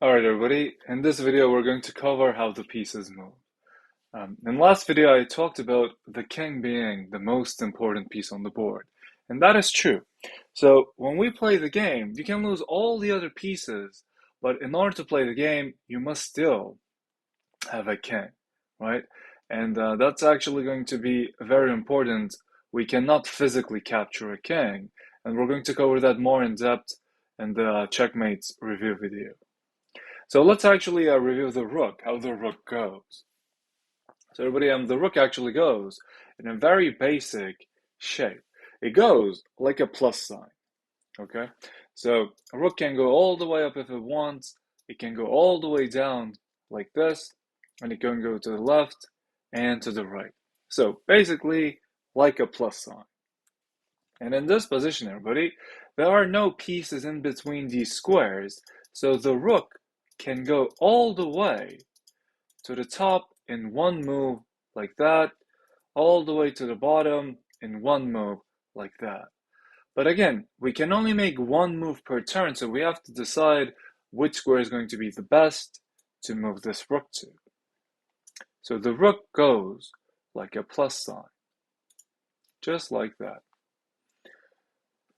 Alright everybody, in this video we're going to cover how the pieces move. In the last video I talked about the king being the most important piece on the board, and that is true. So when we play the game, you can lose all the other pieces, but in order to play the game, you must still have a king, right? And that's actually going to be very important. We cannot physically capture a king, and we're going to cover that more in depth in the checkmates review video. So let's actually review the rook, how the rook goes. So everybody, the rook actually goes in a very basic shape. It goes like a plus sign, okay? So a rook can go all the way up if it wants. It can go all the way down like this, and it can go to the left and to the right. So basically, like a plus sign. And in this position, everybody, there are no pieces in between these squares, so the rook can go all the way to the top in one move like that, all the way to the bottom in one move like that. But again, we can only make one move per turn, so we have to decide which square is going to be the best to move this rook to. So the rook goes like a plus sign, just like that.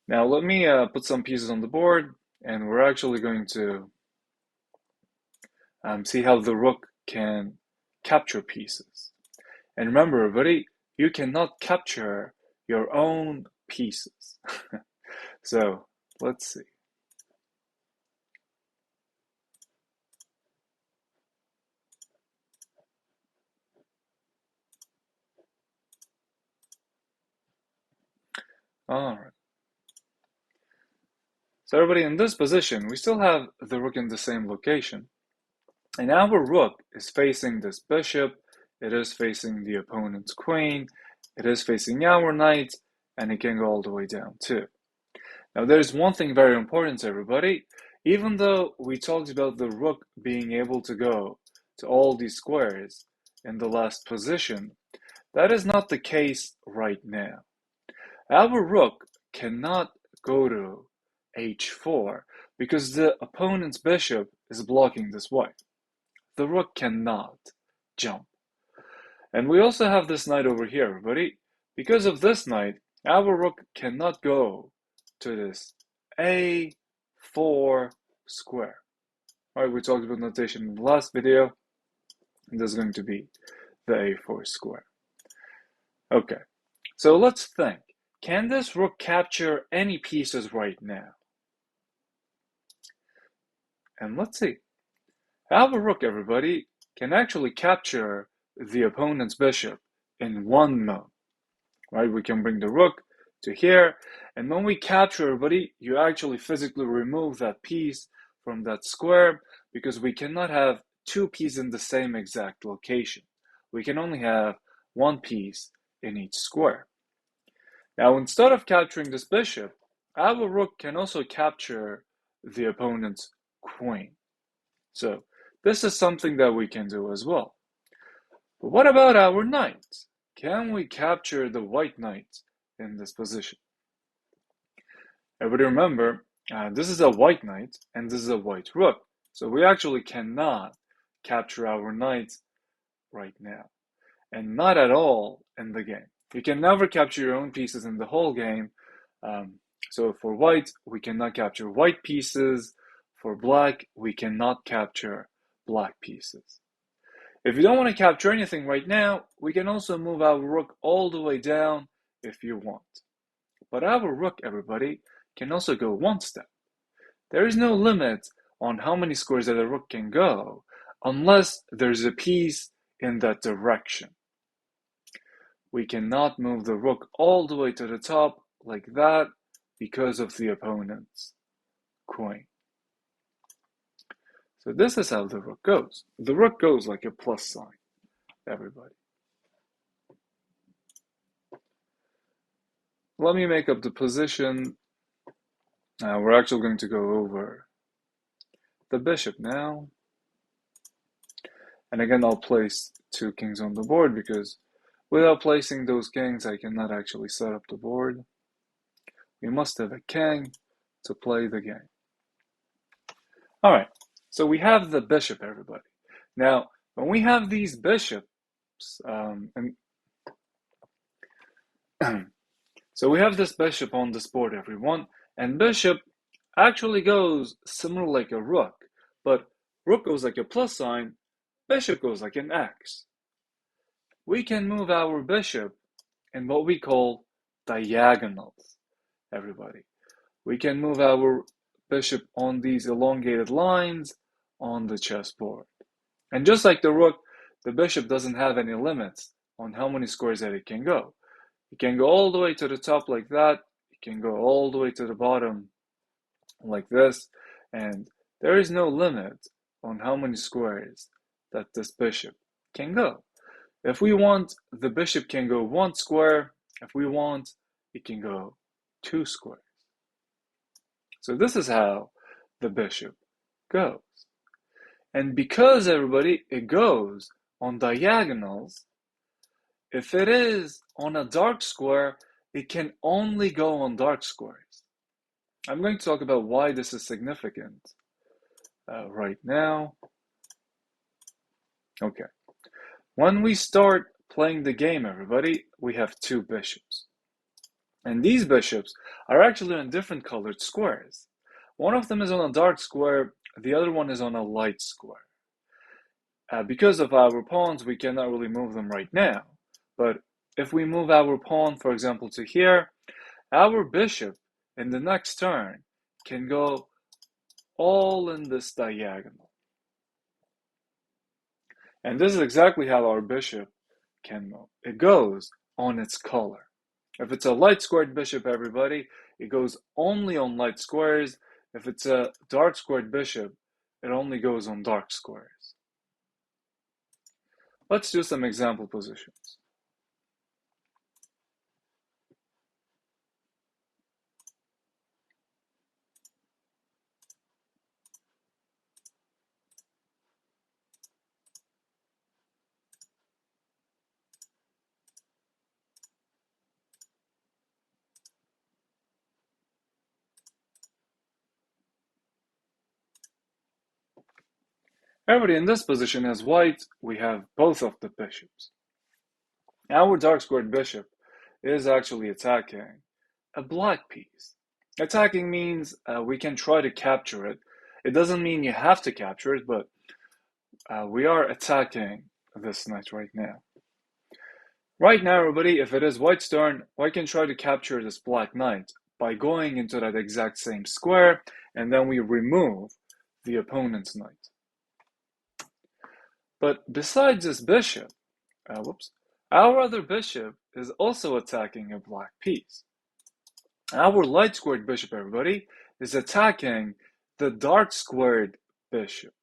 Now let me put some pieces on the board, and we're actually going to see how the rook can capture pieces. And remember, everybody, you cannot capture your own pieces. So let's see. All right. So everybody, in this position, we still have the rook in the same location. And our rook is facing this bishop, it is facing the opponent's queen, it is facing our knight, and it can go all the way down too. Now there's one thing very important to everybody. Even though we talked about the rook being able to go to all these squares in the last position, that is not the case right now. Our rook cannot go to h4 because the opponent's bishop is blocking this way. The rook cannot jump. And we also have this knight over here, everybody. Because of this knight, our rook cannot go to this a4 square. All right, we talked about notation in the last video, and this is going to be the a4 square. Okay, so let's think. Can this rook capture any pieces right now? And let's see. Our rook, everybody, can actually capture the opponent's bishop in one move. Right? We can bring the rook to here, and when we capture, everybody, you actually physically remove that piece from that square because we cannot have two pieces in the same exact location. We can only have one piece in each square. Now, instead of capturing this bishop, our rook can also capture the opponent's queen. So this is something that we can do as well. But what about our knight? Can we capture the white knight in this position? Everybody remember, this is a white knight and this is a white rook. So we actually cannot capture our knight right now. And not at all in the game. You can never capture your own pieces in the whole game. So for white, we cannot capture white pieces. For black, we cannot capture black pieces. If you don't want to capture anything right now, we can also move our rook all the way down if you want. But our rook, everybody, can also go one step. There is no limit on how many squares that a rook can go unless there's a piece in that direction. We cannot move the rook all the way to the top like that because of the opponent's queen. So this is how the rook goes. The rook goes like a plus sign, everybody. Let me make up the position. We're actually going to go over the bishop now. And again, I'll place two kings on the board because without placing those kings, I cannot actually set up the board. We must have a king to play the game. All right, So we have the bishop, everybody. Now, when we have these bishops, so we have this bishop on this board, everyone, and bishop actually goes similar like a rook, but rook goes like a plus sign, bishop goes like an X. We can move our bishop in what we call diagonals, everybody. We can move our bishop on these elongated lines on the chessboard. And just like the rook, the bishop doesn't have any limits on how many squares that it can go. It can go all the way to the top like that. It can go all the way to the bottom like this. And there is no limit on how many squares that this bishop can go. If we want, the bishop can go 1 square. If we want, it can go 2 squares. So this is how the bishop goes. And because, everybody, it goes on diagonals, if it is on a dark square, it can only go on dark squares. I'm going to talk about why this is significant right now. Okay. When we start playing the game, everybody, we have 2 bishops. And these bishops are actually on different colored squares. One of them is on a dark square, the other one is on a light square. Because of our pawns, we cannot really move them right now. But if we move our pawn, for example, to here, our bishop in the next turn can go all in this diagonal. And this is exactly how our bishop can move. It goes on its color. If it's a light squared bishop, everybody, it goes only on light squares. If it's a dark squared bishop, it only goes on dark squares. Let's do some example positions. Everybody, in this position as white, we have both of the bishops. Our dark squared bishop is actually attacking a black piece. Attacking means we can try to capture it. It doesn't mean you have to capture it, but we are attacking this knight right now. Right now, everybody, if it is white's turn, white can try to capture this black knight by going into that exact same square, and then we remove the opponent's knight. But besides this bishop, our other bishop is also attacking a black piece. Our light squared bishop, everybody, is attacking the dark squared bishop.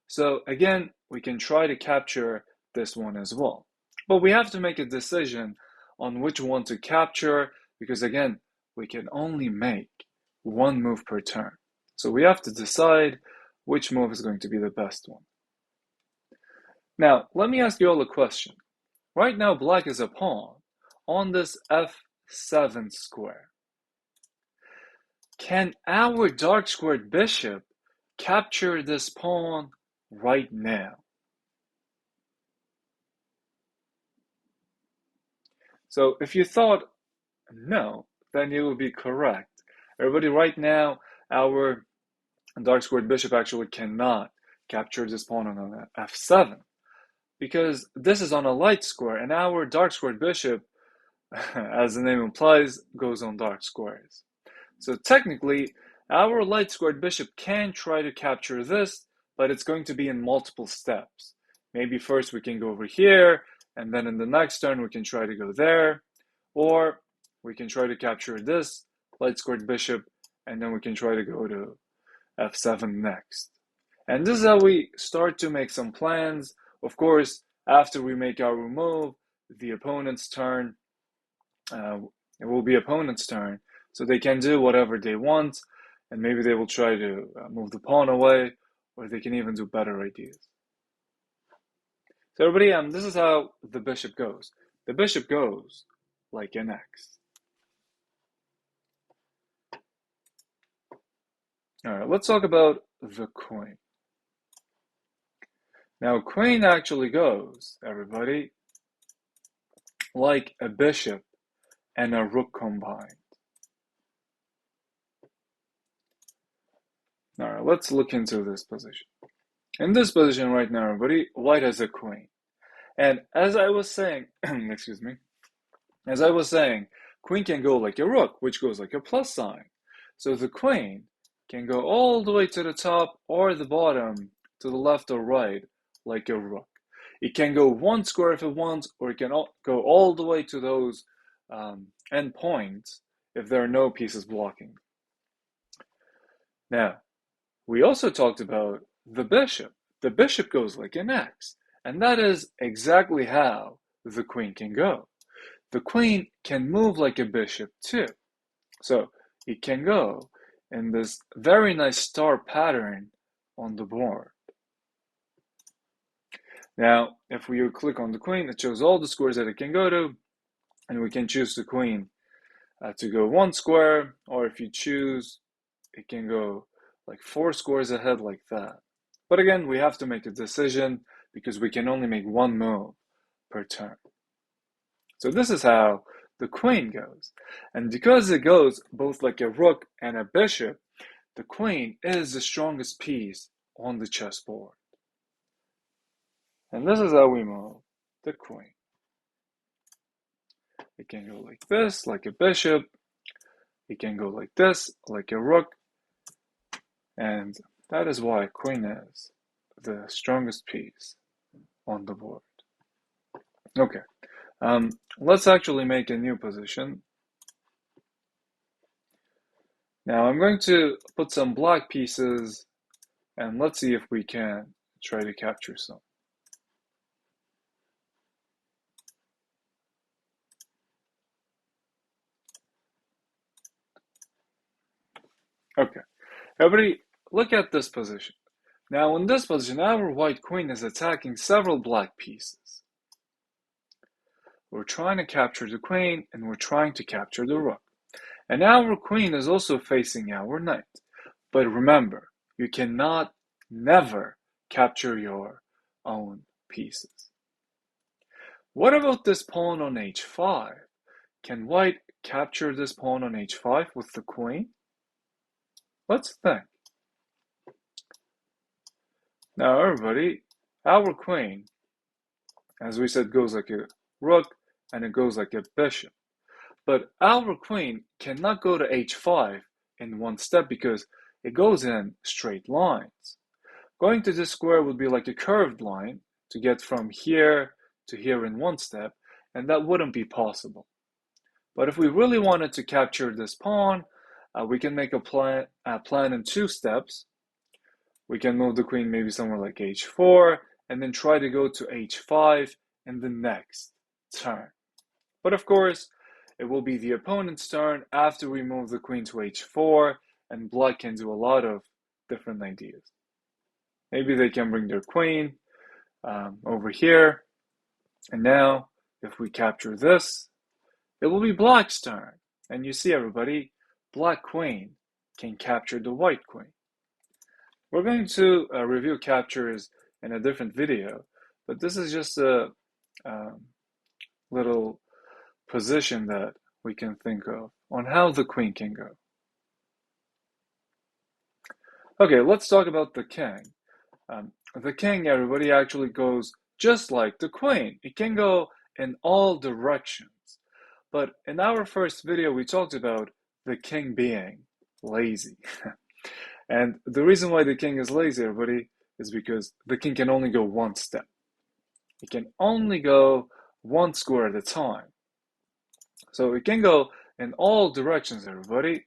So again, we can try to capture this one as well. But we have to make a decision on which one to capture because again, we can only make 1 move per turn. So we have to decide which move is going to be the best one. Now, let me ask you all a question. Right now, black is a pawn on this f7 square. Can our dark squared bishop capture this pawn right now? So if you thought no, then you will be correct. Everybody, right now, our dark squared bishop actually cannot capture this pawn on an f7 because this is on a light square and our dark squared bishop, as the name implies, goes on dark squares. So technically, our light squared bishop can try to capture this, but it's going to be in multiple steps. Maybe first we can go over here, and then in the next turn we can try to go there, or we can try to capture this light squared bishop, and then we can try to go to f7 next. And this is how we start to make some plans. Of course, after we make our move, the opponent's turn, it will be opponent's turn. So they can do whatever they want, and maybe they will try to move the pawn away, or they can even do better ideas. So everybody, this is how the bishop goes. The bishop goes like an X. All right, let's talk about the queen. Now, queen actually goes, everybody, like a bishop and a rook combined. All right, let's look into this position. In this position right now, everybody, white has a queen. And as I was saying, excuse me, as I was saying, queen can go like a rook, which goes like a plus sign. So the queen can go all the way to the top or the bottom, to the left or right, like a rook. It can go one square if it wants, or it can go all the way to those end points if there are no pieces blocking. Now, we also talked about the bishop. The bishop goes like an X, and that is exactly how the queen can go. The queen can move like a bishop too. So it can go in this very nice star pattern on the board. Now, if we click on the queen, it shows all the squares that it can go to, and we can choose the queen to go one square, or if you choose, it can go like 4 squares ahead like that. But again, we have to make a decision because we can only make one move per turn. So this is how the queen goes. And because it goes both like a rook and a bishop, the queen is the strongest piece on the chessboard. And this is how we move the queen. It can go like this, like a bishop. It can go like this, like a rook. And that is why queen is the strongest piece on the board. Okay, let's actually make a new position. Now I'm going to put some black pieces and let's see if we can try to capture some. Okay, everybody look at this position. Now in this position, our white queen is attacking several black pieces. We're trying to capture the queen and we're trying to capture the rook. And our queen is also facing our knight. But remember, you cannot never capture your own pieces. What about this pawn on h5? Can white capture this pawn on h5 with the queen? Let's think. Now everybody, our queen, as we said, goes like a rook and it goes like a bishop. But our queen cannot go to h5 in one step because it goes in straight lines. Going to this square would be like a curved line to get from here to here in one step, and that wouldn't be possible. But if we really wanted to capture this pawn, we can make a plan in 2 steps. We can move the queen maybe somewhere like h4, and then try to go to h5 in the next turn. But of course, it will be the opponent's turn after we move the queen to h4, and black can do a lot of different ideas. Maybe they can bring their queen over here, and now if we capture this, it will be black's turn. And you see, everybody, black queen can capture the white queen. We're going to review captures in a different video, but this is just a little position that we can think of on how the queen can go. Okay, let's talk about the king. The king, everybody, actually goes just like the queen. It can go in all directions. But in our first video, we talked about the king being lazy. And the reason why the king is lazy, everybody, is because the king can only go one step. It can only go one square at a time. So it can go in all directions, everybody,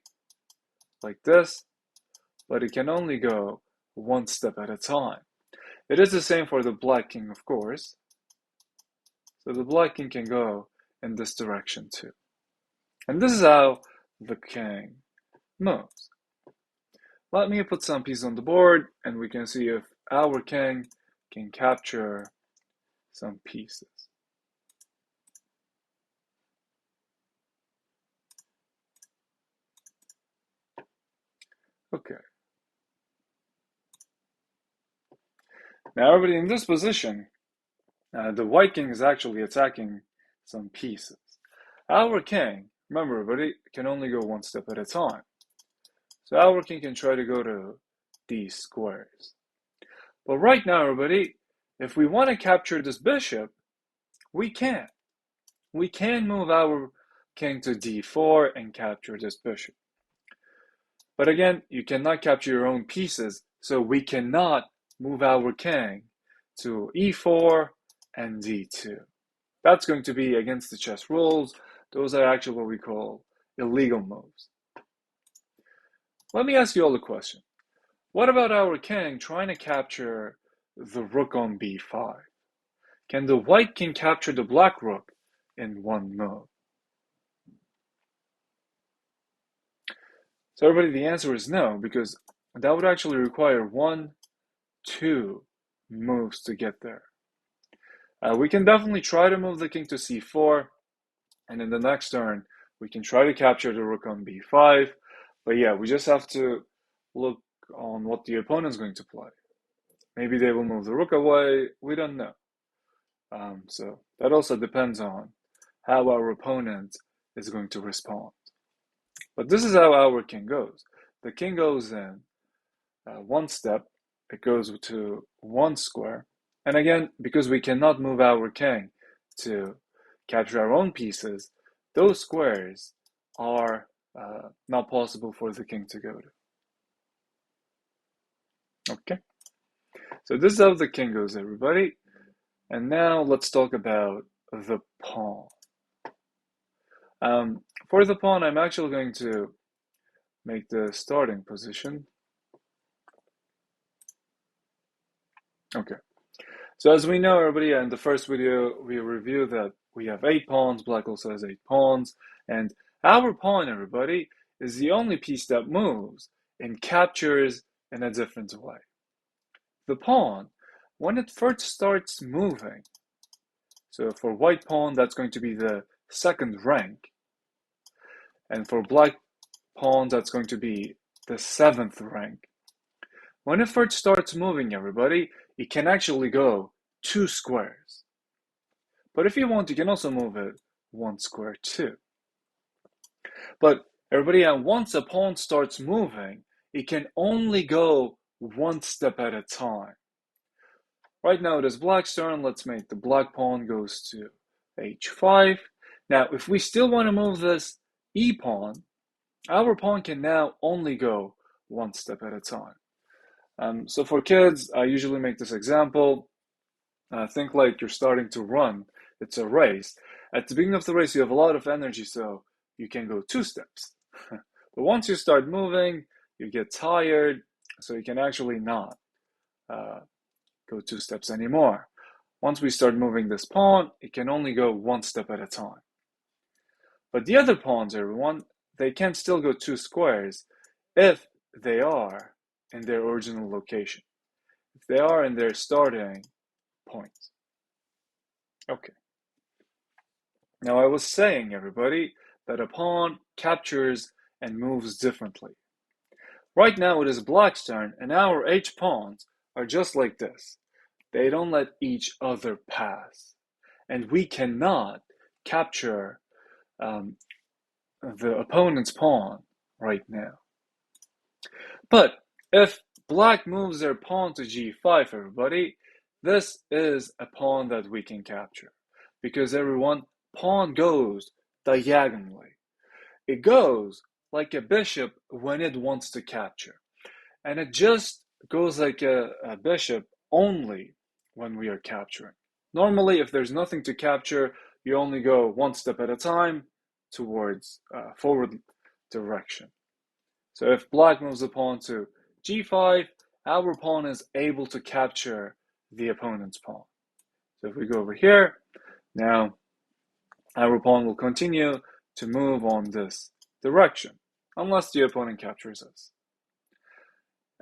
like this, but it can only go one step at a time. It is the same for the black king, of course. So the black king can go in this direction too. And this is how the king moves. Let me put some pieces on the board and we can see if our king can capture some pieces. Okay. Now, everybody, in this position, the white king is actually attacking some pieces. Our king, remember, everybody, can only go one step at a time. So our king can try to go to these squares. But right now, everybody, if we want to capture this bishop, we can't. We can move our king to d4 and capture this bishop. But again, you cannot capture your own pieces, so we cannot move our king to e4 and d2. That's going to be against the chess rules. Those are actually what we call illegal moves. Let me ask you all a question. What about our king trying to capture the rook on b5? Can the white king capture the black rook in one move? So everybody, the answer is no, because that would actually require 1, 2 moves to get there. We can definitely try to move the king to c4, and in the next turn, we can try to capture the rook on b5. But yeah, we just have to look on what the opponent's going to play. Maybe they will move the rook away. We don't know. So that also depends on how our opponent is going to respond. But this is how our king goes. The king goes in one step. It goes to one square. And again, because we cannot move our king to capture our own pieces, those squares are not possible for the king to go to. Okay? So this is how the king goes, everybody. And now let's talk about the pawn. For the pawn, I'm actually going to make the starting position. Okay. So as we know, everybody, in the first video, we reviewed that we have 8 pawns. Black also has 8 pawns. And our pawn, everybody, is the only piece that moves and captures in a different way. The pawn, when it first starts moving, so for white pawn, that's going to be the second rank. And for black pawn, that's going to be the 7th rank. When it first starts moving, everybody, it can actually go 2 squares. But if you want, you can also move it 1 square too. But everybody, once a pawn starts moving, it can only go 1 step at a time. Right now it is black's turn. Let's make the black pawn goes to h5. Now, if we still want to move this e-pawn, our pawn can now only go 1 step at a time. So for kids, I usually make this example. Think like you're starting to run. It's a race. At the beginning of the race, you have a lot of energy, so you can go 2 steps. But once you start moving, you get tired, so you can actually not go 2 steps anymore. Once we start moving this pawn, it can only go 1 step at a time. But the other pawns, everyone, they can still go 2 squares if they are in their original location. If they are in their starting point. Okay. Now I was saying, everybody, that a pawn captures and moves differently. Right now it is black's turn, and our h-pawns are just like this. They don't let each other pass. And we cannot capture the opponent's pawn right now. But if black moves their pawn to g5, everybody, this is a pawn that we can capture. Because everyone, pawn goes diagonally. It goes like a bishop when it wants to capture. And it just goes like a bishop only when we are capturing. Normally, if there's nothing to capture, you only go 1 step at a time towards forward direction. So if black moves the pawn to g5, our pawn is able to capture the opponent's pawn. So if we go over here, now our pawn will continue to move on this direction, unless the opponent captures us.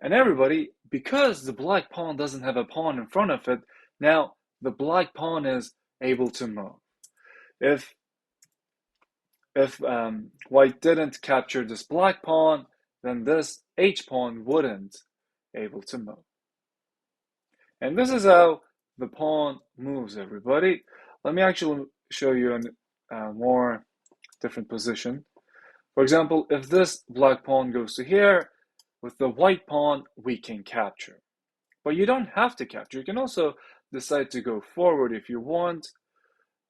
And everybody, because the black pawn doesn't have a pawn in front of it, now the black pawn is able to move. If white didn't capture this black pawn, then this h-pawn wouldn't able to move. And this is how the pawn moves, everybody. Let me actually show you a more different position. For example, if this black pawn goes to here, with the white pawn, we can capture. But you don't have to capture. You can also decide to go forward if you want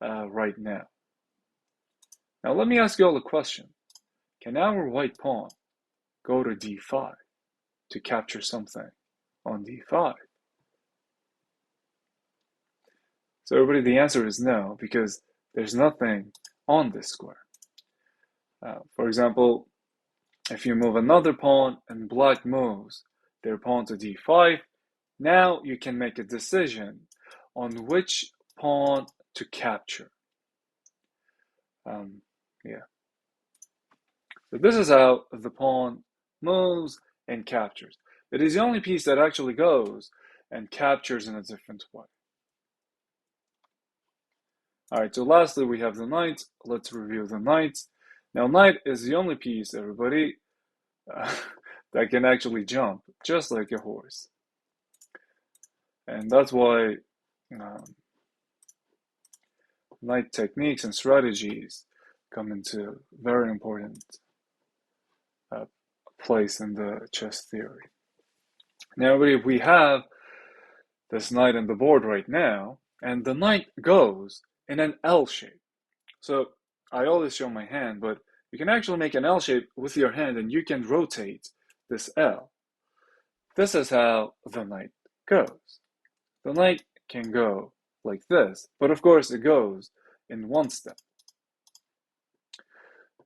right now. Now let me ask you all a question. Can our white pawn go to d5 to capture something on d5? So everybody, the answer is no, because there's nothing on this square. For example, if you move another pawn and black moves their pawn to d5, now you can make a decision on which pawn to capture. Yeah. So this is how the pawn moves and captures. It is the only piece that actually goes and captures in a different way. All right, so lastly, we have the knight. Let's review the knight. Now, knight is the only piece, everybody, that can actually jump, just like a horse. And that's why knight techniques and strategies come into very important place in the chess theory. Now, if we have this knight on the board right now, and the knight goes in an L shape. So I always show my hand, but you can actually make an L shape with your hand and you can rotate this L. This is how the knight goes. The knight can go like this, but of course it goes in one step.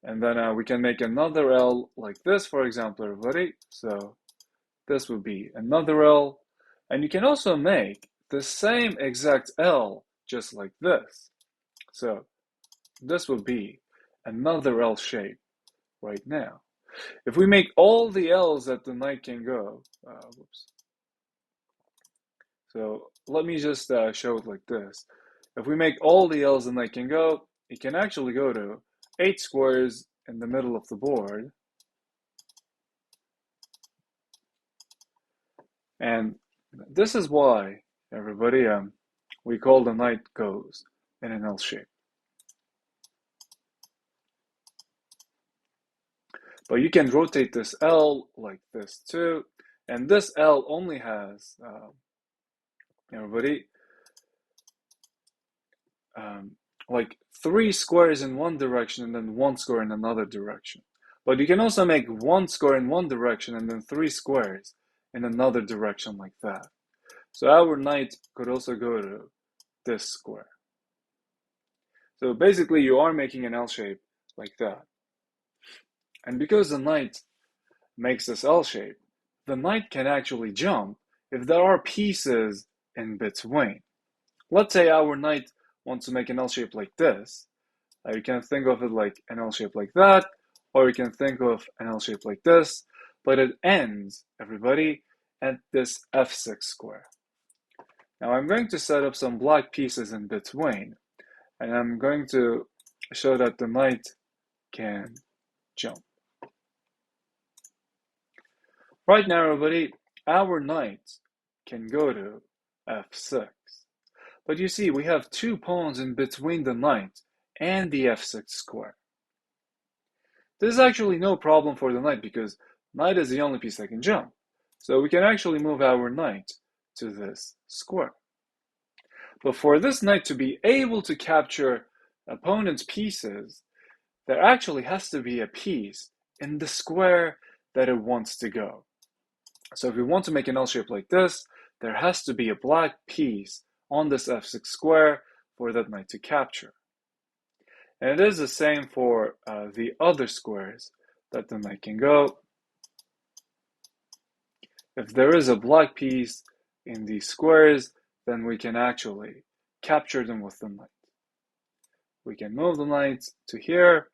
And then we can make another L like this, for example, everybody. So this would be another L. And you can also make the same exact L just like this. So this would be another L shape right now. If we make all the L's that the knight can go, so let me just show it like this. If we make all the L's the knight can go, it can actually go to 8 squares in the middle of the board. And this is why, everybody, we call the knight goes in an L shape. But you can rotate this L like this too. And this L only has, everybody, like 3 squares in one direction and then 1 square in another direction. But you can also make 1 square in one direction and then 3 squares in another direction like that. So our knight could also go to this square. So basically you are making an L shape like that. And because the knight makes this L shape, the knight can actually jump if there are pieces in between. Let's say our knight wants to make an L shape like this. You can think of it like an L shape like that, or you can think of an L shape like this, but it ends, everybody, at this f6 square. Now I'm going to set up some black pieces in between, and I'm going to show that the knight can jump. Right now, everybody, our knight can go to f6. But you see, we have 2 pawns in between the knight and the f6 square. This is actually no problem for the knight because knight is the only piece that can jump. So we can actually move our knight to this square. But for this knight to be able to capture opponent's pieces, there actually has to be a piece in the square that it wants to go. So if we want to make an L shape like this, there has to be a black piece on this f6 square for that knight to capture. And it is the same for the other squares that the knight can go. If there is a black piece in these squares, then we can actually capture them with the knight. We can move the knight to here,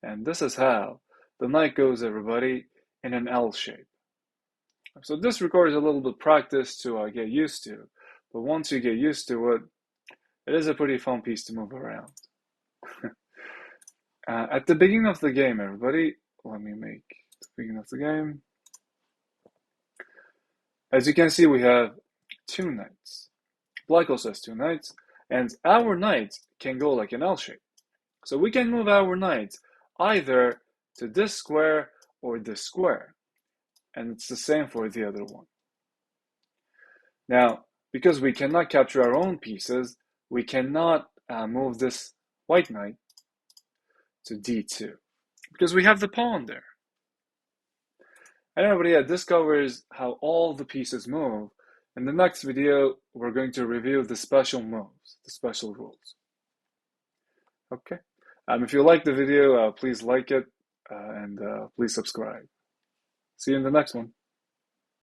and this is how the knight goes, everybody, in an L shape. So this requires a little bit of practice to get used to, but once you get used to it, it is a pretty fun piece to move around. At the beginning of the game, everybody, let me make the beginning of the game. As you can see, we have 2 knights. Black also has 2 knights, and our knights can go like an L shape. So we can move our knights either to this square or this square, and it's the same for the other one. Now, because we cannot capture our own pieces, we cannot move this white knight to d2, because we have the pawn there. And everybody, this covers how all the pieces move. In the next video, we're going to review the special moves, the special rules. Okay. If you like the video, please like it and please subscribe. See you in the next one.